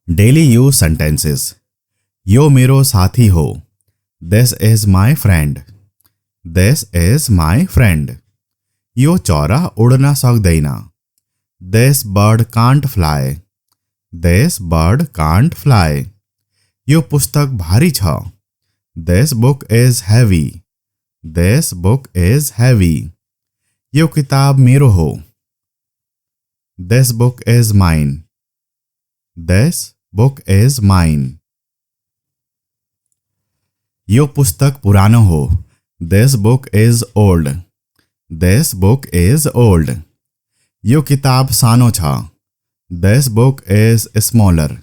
Daily use sentences. यो मेरो साथी हो। This is my friend. This is my friend. यो चरा उड्न सक्दैन। This bird can't fly. This bird can't fly. यो पुस्तक भारी छ। This book is heavy. This book is heavy. यो किताब मेरो हो। This book is mine. This book is mine. यो पुस्तक पुरानो हो। This book is old. This book is old. यो किताब सानो छ। This book is smaller.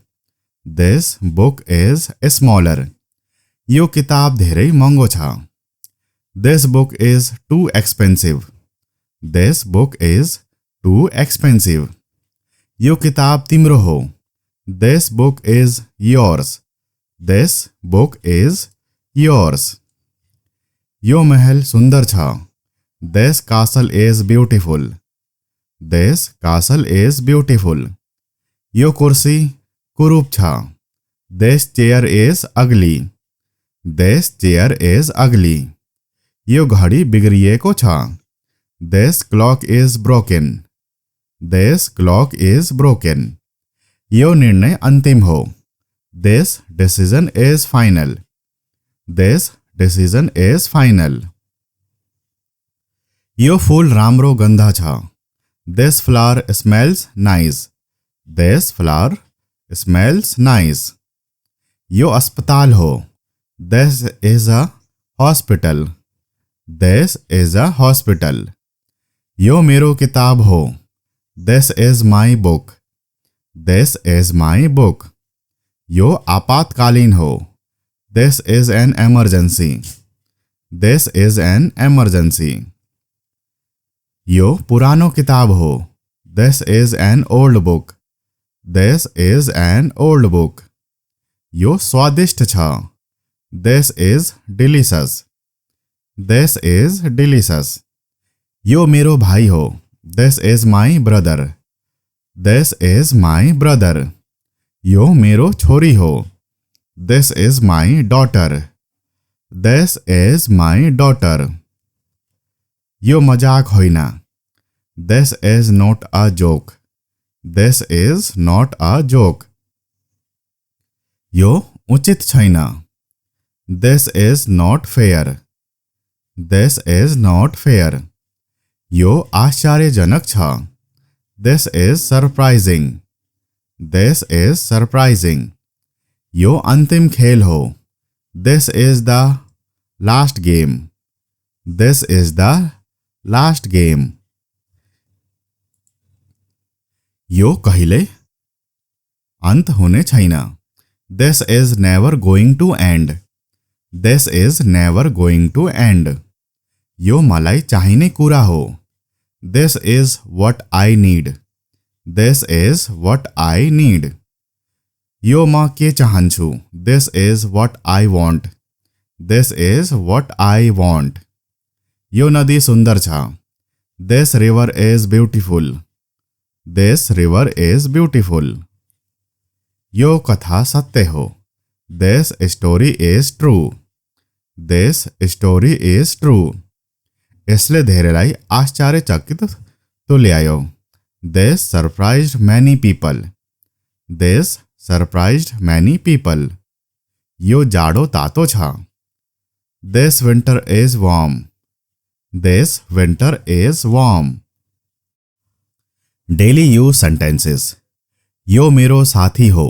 This book is smaller. यो किताब धेरै महँगो छ। This book is too expensive. This book is too expensive. यो किताब तिम्रो हो। This book is yours. This book is yours. यो महल सुंदर छ। This castle is beautiful. This castle is beautiful. यो कुर्सी कुरूप छ। This chair is ugly. This chair is ugly. यो घडी बिग्रिएको छ। This clock is broken. This clock is broken. यो निर्णय अंतिम हो। This decision is final. This decision is final. यो फूल राम्रो गन्ध छ। This flower smells nice. This flower smells nice. यो अस्पताल हो। This is a hospital. This is a hospital. यो मेरो किताब हो। This is my book. This is my book. यो आपातकालीन हो। This is an emergency. This is an emergency. यो पुरानो किताब हो। This is an old book. This is an old book. यो स्वादिष्ट छ। This is delicious. This is delicious. यो मेरो भाई हो। This is my brother. This is my brother. यो मेरो छोरी हो। This is my daughter. This is my daughter. यो मजाक होइन। This is not a joke. This is not a joke. यो उचित छैन। This is not fair. This is not fair. यो आश्चर्यजनक छ। This is surprising. This is surprising. यो अंतिम खेल हो। This is the last game. This is the last game. यो कहिले अंत होने छैन। This is never going to end. This is never going to end. यो मलाई चाहिने कुरा हो। This is what I need. This is what I need. यो म के चाहन्छु। This is what I want. This is what I want. यो नदी सुन्दर छ। This river is beautiful. This river is beautiful. यो कथा सत्य हो। This story is true. This story is true. यसले धेरैलाई आश्चर्यचकित तुल्यायो। This surprised many people. This surprised many people. यो जाडो तातो छ। This winter is warm. This winter is warm. Daily use sentences. यो मेरो साथी हो।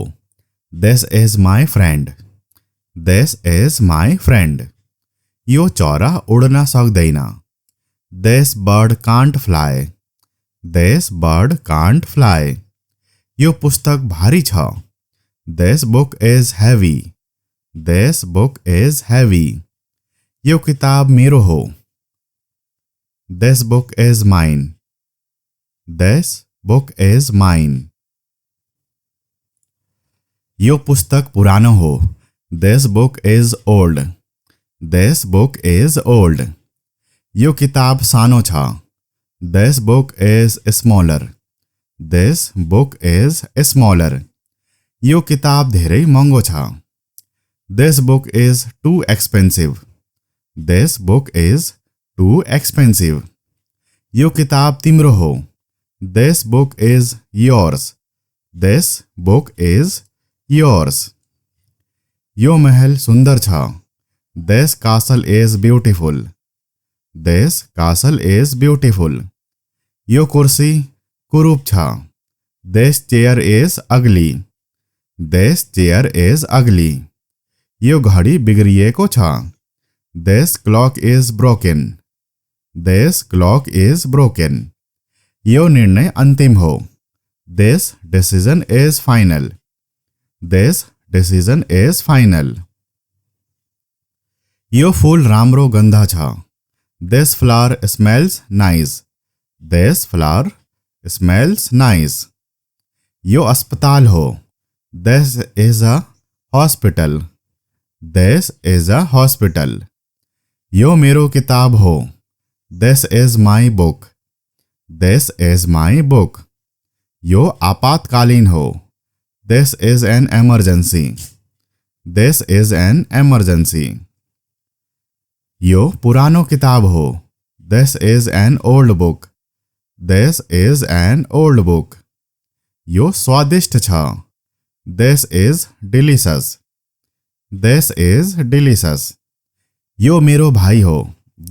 This is my friend. This is my friend. यो चरा उड्न सक्दैन। This bird can't fly. This bird can't fly. यो पुस्तक भारी छ। This book is heavy. This book is heavy. यो किताब मेरो हो। This book is mine. This book is mine. यो पुस्तक पुरानो हो। This book is old. This book is old. यो किताब सानो छ। This book is smaller. This book is smaller. यो किताब धेरै महँगो छ। This book is too expensive. This book is too expensive. यो किताब तिम्रो हो। This book is yours. This book is yours. यो महल सुंदर छ। This castle is beautiful. This castle is beautiful. यो कुर्सी कुरूप छ। This chair is ugly. This chair is ugly. यो घडी बिग्रिएको छ। This clock is broken. This clock is broken. यो निर्णय अंतिम हो। This decision is final. This decision is final. यो फूल राम्रो गन्ध छ। This flower smells nice. This flower smells nice. यो अस्पताल हो। This is a hospital. This is a hospital. यो मेरो किताब हो। This is my book. This is my book. यो आपातकालीन हो। This is an emergency. This is an emergency. यो पुरानो किताब हो। This is an old book. This is an old book. यो स्वादिष्ट छ। This is delicious. This is delicious. यो मेरो भाइ हो।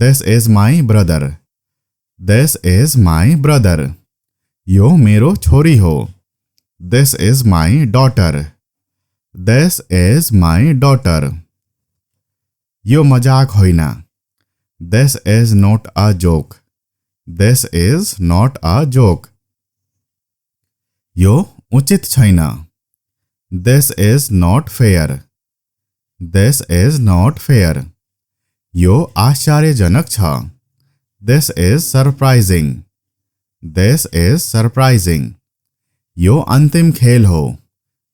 This is my brother. This is my brother. यो मेरो छोरी हो। This is my daughter. This is my daughter. यो मजाक होइन। This is not a joke. This is not a joke. यो उचित छैन। This is not fair. This is not fair. यो आश्चर्यजनक छ। This is surprising. This is surprising. यो अंतिम खेल हो।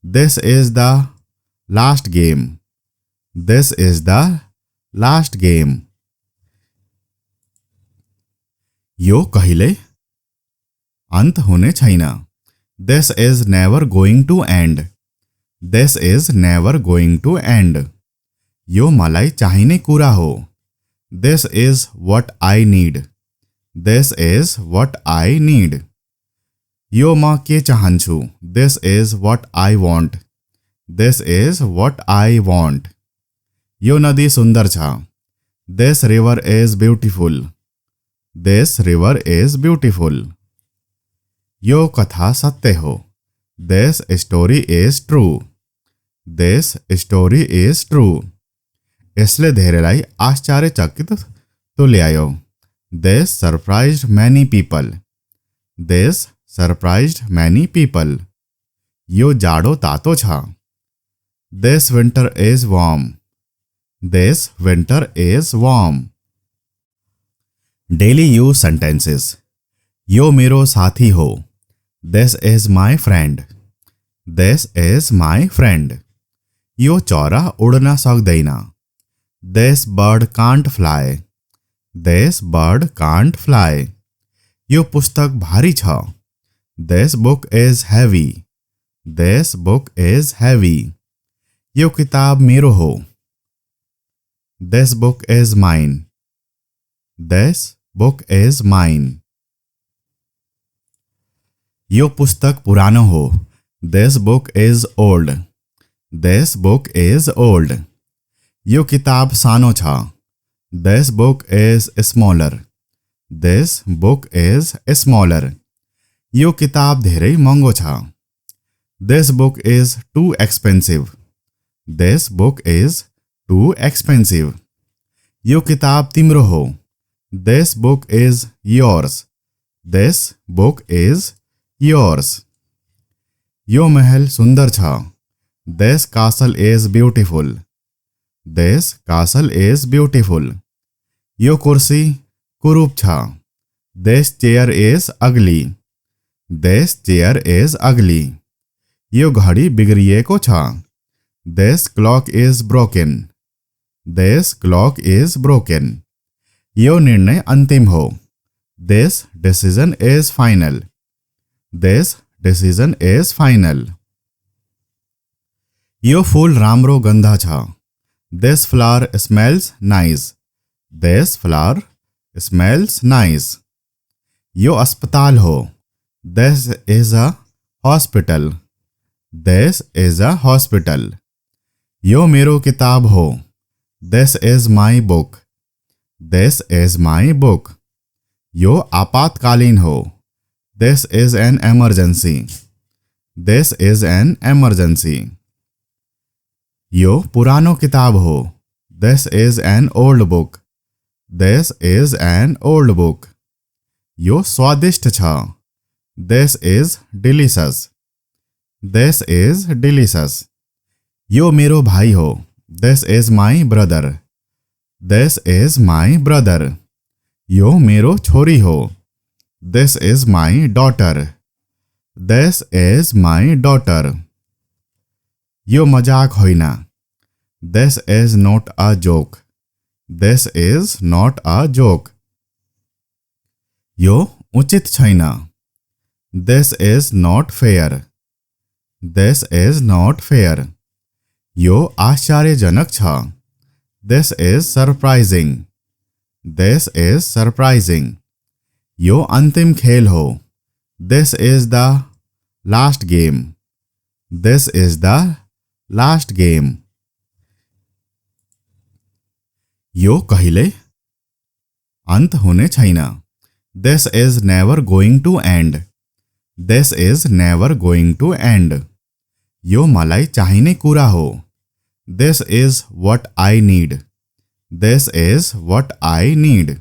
This is the last game. This is the last game. यो कहिले अंत होने छैन। This is never going to end. This is never going to end. यो मलाई चाहिने कुरा हो। This is what I need. This is what I need. यो म के चाहन्छु। This is what I want. This is what I want. यो नदी सुन्दर छ। This river is beautiful. This river is beautiful. यो कथा सत्य हो। This story is true. This story is true. यसले धेरैलाई आश्चर्यचकित तुल्यायो। This surprised many people. This surprised many people. यो जाडो तातो छ। This winter is warm. This winter is warm. Daily use sentences. यो मेरो साथी हो। This is my friend. This is my friend. यो चरा उड्न सक्दैन। This bird can't fly. This bird can't fly. यो पुस्तक भारी छ। This book is heavy. This book is heavy. यो किताब मेरो हो। This book is mine. This book is mine. यो पुस्तक पुरानो हो। This book is old. This book is old. यो किताब सानो छ। This book is smaller. This book is smaller. यो किताब धेरै महँगो छ। This book is too expensive. This book is too expensive. यो किताब तिम्रो हो। This book is yours. This book is yours. यो महल सुंदर छ। This castle is beautiful. This castle is beautiful. यो कुर्सी कुरूप छ। This chair is ugly. This chair is ugly. यो घडी बिग्रिएको छ। This clock is broken. This clock is broken. यो निर्णय अंतिम हो। This decision is final. This decision is final. यो फूल राम्रो गन्ध छ। This flower smells nice. This flower smells nice. यो अस्पताल हो। This is a hospital. This is a hospital. यो मेरो किताब हो। This is my book. This is my book. यो आपातकालीन हो। This is an emergency. This is an emergency. यो पुरानो किताब हो। This is an old book. This is an old book. यो स्वादिष्ट छ। This is delicious. This is delicious. यो मेरो भाइ हो। This is my brother. This is my brother. यो मेरो छोरी हो। This is my daughter. This is my daughter. यो मजाक होइन। This is not a joke. This is not a joke. यो उचित छैन। This is not fair. This is not fair. यो आश्चर्यजनक छ। This is surprising. This is surprising. यो अंतिम खेल हो। This is the last game. This is the last game. यो कहिले अंत हुने छैन। This is never going to end. This is never going to end. यो मलाई चाहिने कुरा हो। This is what I need. This is what I need.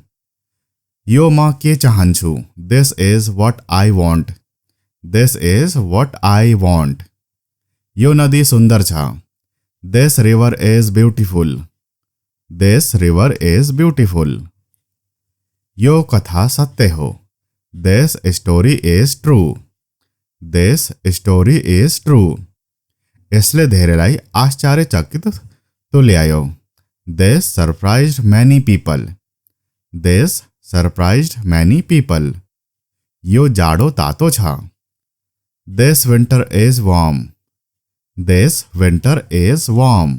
यो म के चाहन्छु। This is what I want. This is what I want. यो नदी सुन्दर छ। This river is beautiful. This river is beautiful. यो कथा सत्य हो। This story is true. This story is true. यसले धेरैलाई आश्चर्यचकित तुल्यायो। This surprised many people. This surprised many people. यो जाडो तातो छ। This winter is warm. This winter is warm.